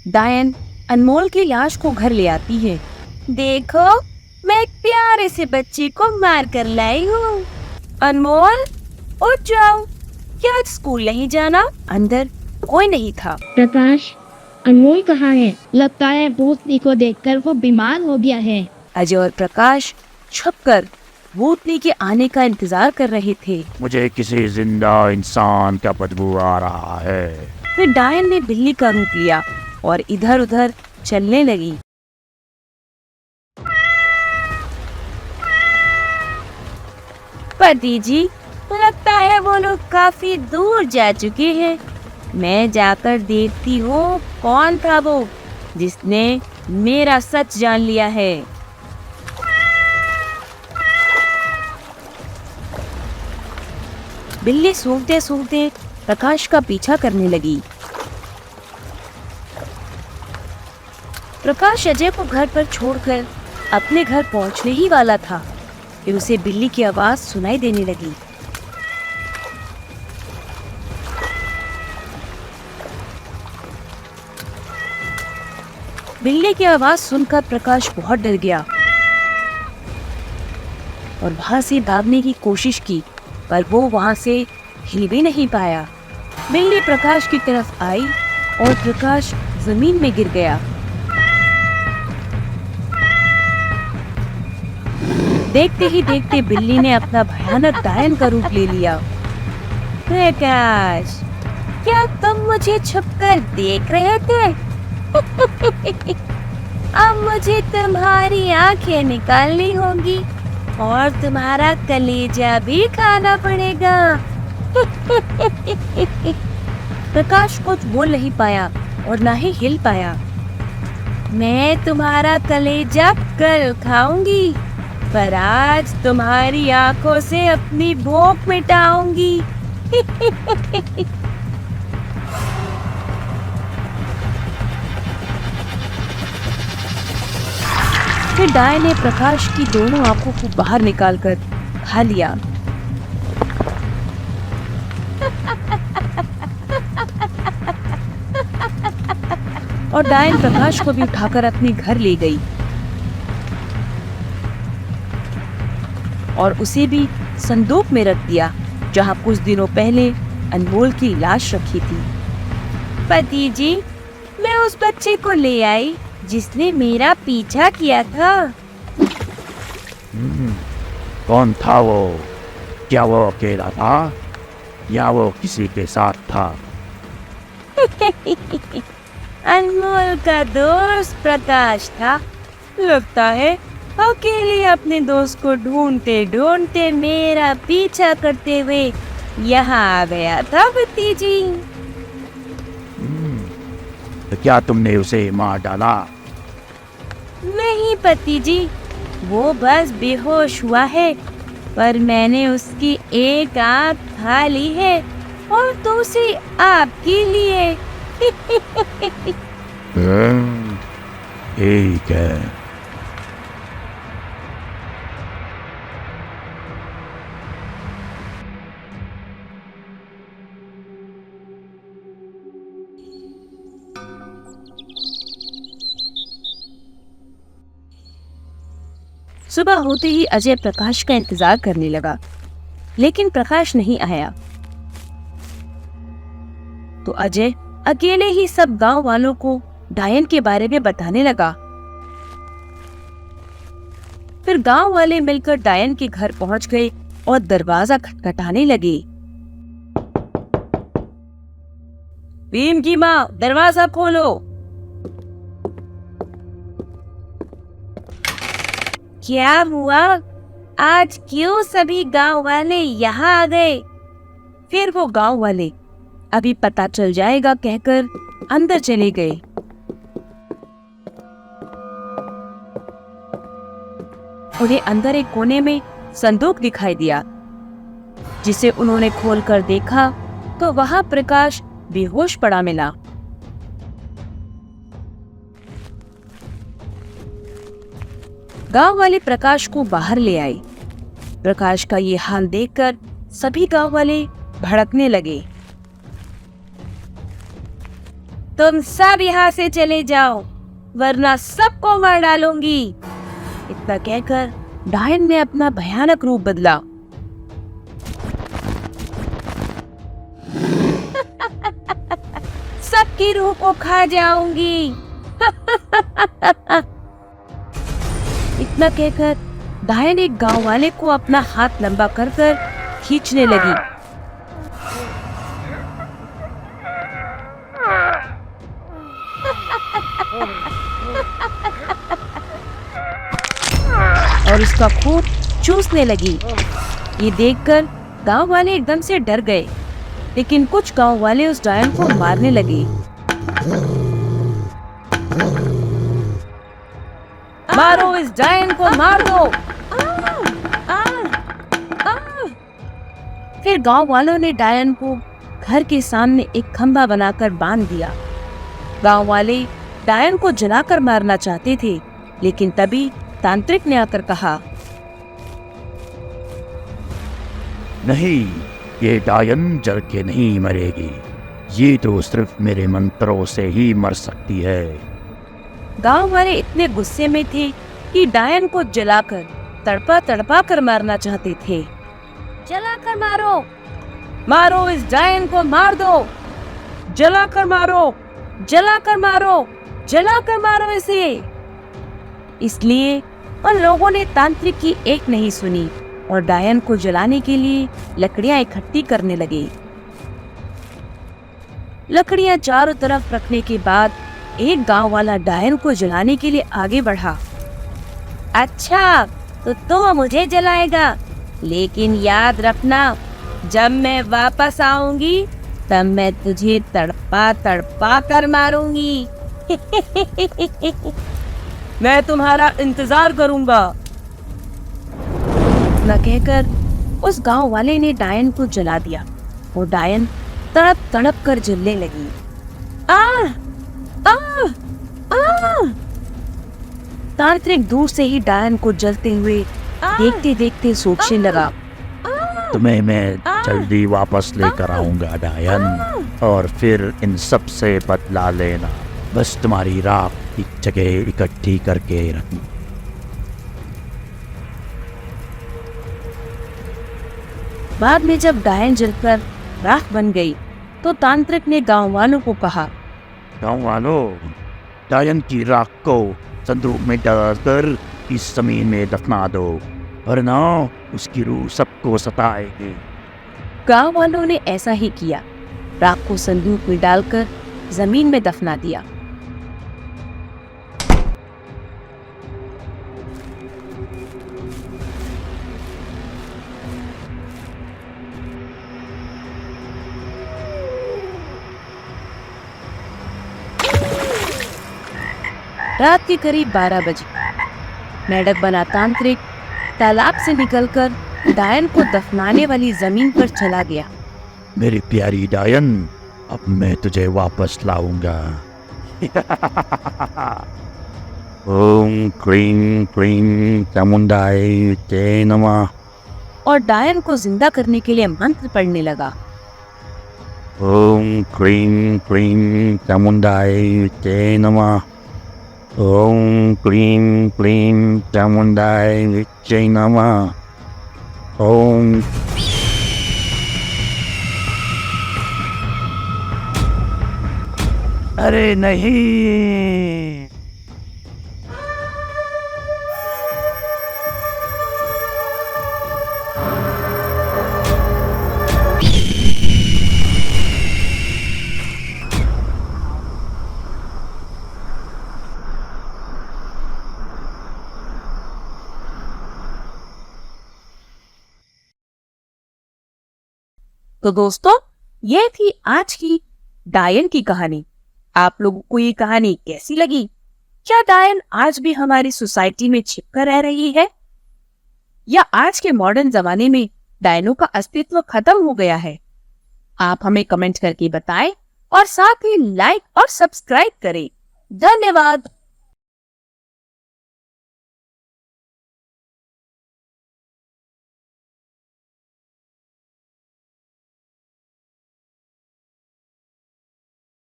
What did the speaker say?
डायन अनमोल की लाश को घर ले आती है। देखो, मैं एक प्यारे से बच्चे को मार कर लाई हूँ। अनमोल, उठ जाओ, क्या आज स्कूल नहीं जाना? अंदर कोई नहीं था। प्रकाश, अनमोल कहाँ है? लगता है भूतनी को देखकर वो बीमार हो गया है। अजय और प्रकाश छुपकर भूतनी के आने का इंतजार कर रहे थे। मुझे किसी जिंदा इंसान का बदबू आ रहा है। फिर डायन ने बिल्ली का रूप लिया और इधर उधर चलने लगी। पति जी, लगता है वो लोग काफी दूर जा चुके हैं। मैं जाकर देखती हूँ कौन था वो जिसने मेरा सच जान लिया है। बिल्ली सूंघते सूंघते प्रकाश का पीछा करने लगी। प्रकाश अजय को घर पर छोड़कर अपने घर पहुंचने ही वाला था कि उसे बिल्ली की आवाज सुनाई देने लगी। बिल्ली की आवाज सुनकर प्रकाश बहुत डर गया और वहां से भागने की कोशिश की, पर वो वहां से हिल भी नहीं पाया। बिल्ली प्रकाश की तरफ आई और प्रकाश जमीन में गिर गया। देखते ही देखते बिल्ली ने अपना भयानक डायन का रूप ले लिया। प्रकाश, क्या तुम मुझे छुपकर देख रहे थे? अब मुझे तुम्हारी आंखें निकालनी होगी और तुम्हारा कलेजा भी खाना पड़ेगा। प्रकाश कुछ बोल नहीं पाया और ना ही हिल पाया। मैं तुम्हारा कलेजा कल खाऊंगी, पर आज तुम्हारी आंखों से अपनी भूख मिटाऊंगी। फिर डायन ने प्रकाश की दोनों आंखों को बाहर निकालकर खा लिया। और डायन प्रकाश को भी उठाकर अपने घर ले गई और उसे भी संदूक में रख दिया जहां कुछ दिनों पहले अनमोल की लाश रखी थी। पति जी, मैं उस बच्चे को ले आई जिसने मेरा पीछा किया था। कौन था वो? क्या वो अकेला था या वो किसी के साथ था? अनमोल का दोस्त प्रकाश था। लगता है अकेले अपने दोस्त को ढूंढते ढूंढते मेरा पीछा करते हुए यहाँ आ गया था पति जी। तो क्या तुमने उसे मार डाला? नहीं पति जी, वो बस बेहोश हुआ है, पर मैंने उसकी एक आंख खा ली है और दूसरी आपके लिए। ठीक है। सुबह होते ही अजय प्रकाश का इंतजार करने लगा, लेकिन प्रकाश नहीं आया। तो अजय अकेले ही सब गांव वालों को डायन के बारे में बताने लगा। फिर गांव वाले मिलकर डायन के घर पहुंच गए और दरवाजा खटखटाने लगे। भीम की माँ, दरवाजा खोलो। क्या हुआ? आज क्यों सभी गांव वाले यहाँ आ गए? फिर वो गांव वाले अभी पता चल जाएगा कहकर अंदर चले गए। उन्हें अंदर एक कोने में संदूक दिखाई दिया, जिसे उन्होंने खोलकर देखा तो वहां प्रकाश बेहोश पड़ा मिला। गांव वाले प्रकाश को बाहर ले आए। प्रकाश का ये हाल देखकर सभी गांव वाले भड़कने लगे। तुम सब यहाँ से चले जाओ वरना सबको मार डालूंगी। इतना कहकर डायन ने अपना भयानक रूप बदला। सबकी रूह को खा जाऊंगी। इतना कहकर डायन एक गांव वाले को अपना हाथ लंबा कर खींचने लगी। और उसका खून चूसने लगी। ये देखकर गांव वाले एकदम से डर गए, लेकिन कुछ गांव वाले उस डायन को मारने लगे। मारो इस डायन को, मार दो। फिर गांव वालों ने डायन को घर के सामने एक खंभा बनाकर बांध दिया। गांव वाले डायन को जलाकर मारना चाहते थे, लेकिन तभी तांत्रिक ने आकर कहा, नहीं, ये डायन जल के नहीं मरेगी। ये तो सिर्फ मेरे मंत्रों से ही मर सकती है। गांव वाले इतने गुस्से में थे कि डायन को जलाकर तड़पा तड़पा कर मारना चाहते थे। जलाकर मारो, मारो इस डायन को, मार दो। जलाकर मारो, जलाकर मारो, जलाकर मारो इसे। इसलिए उन लोगों ने तांत्रिक की एक नहीं सुनी और डायन को जलाने के लिए लकड़ियां इकट्ठी करने लगे। लकड़ियां चारों तरफ रखने के बाद एक गांव वाला डायन को जलाने के लिए आगे बढ़ा। अच्छा, तो तुम मुझे जलाएगा, लेकिन याद रखना, जब मैं वापस आऊंगी तब मैं तुझे तड़पा तड़पा कर मारूंगी। मैं तुम्हारा इंतजार करूंगा। न कहकर उस गांव वाले ने डायन को जला दिया और डायन तड़प तड़प कर जलने लगी। आ, आ, आ! तांत्रिक दूर से ही डायन को जलते हुए देखते देखते सोचने लगा, तुम्हें मैं जल्दी वापस लेकर आऊंगा डायन, और फिर इन सब से बदला लेना। बस तुम्हारी राख एक जगह इकट्ठी करके रखना। बाद में जब डायन जलकर राख बन गई तो तांत्रिक ने गांव वालों को कहा, गाँव वालों, डायन की राख को संदूक में डालकर इस जमीन में दफना दो, वरना उसकी रूह सबको सताएगी। गांव वालों ने ऐसा ही किया। राख को संदूक में डालकर जमीन में दफना दिया। रात के करीब 12 बजे मेढक बना तांत्रिक तालाब से निकलकर डायन को दफनाने वाली जमीन पर चला गया। मेरी प्यारी डायन, अब मैं तुझे वापस लाऊंगा। ओम क्लीं क्लीं चामुंडाय ते नमः। और डायन को जिंदा करने के लिए मंत्र पढ़ने लगा। ओम क्लीं क्लीं चामुंडाय ते नमः। ओम क्लीं क्लीं चामुंडाय ते नमः। ओम। अरे नहीं! तो दोस्तों, ये थी आज की डायन की कहानी। आप लोगों को ये कहानी कैसी लगी? क्या डायन आज भी हमारी सोसाइटी में छिपकर रह रही है, या आज के मॉडर्न जमाने में डायनों का अस्तित्व खत्म हो गया है? आप हमें कमेंट करके बताएं और साथ ही लाइक और सब्सक्राइब करें। धन्यवाद।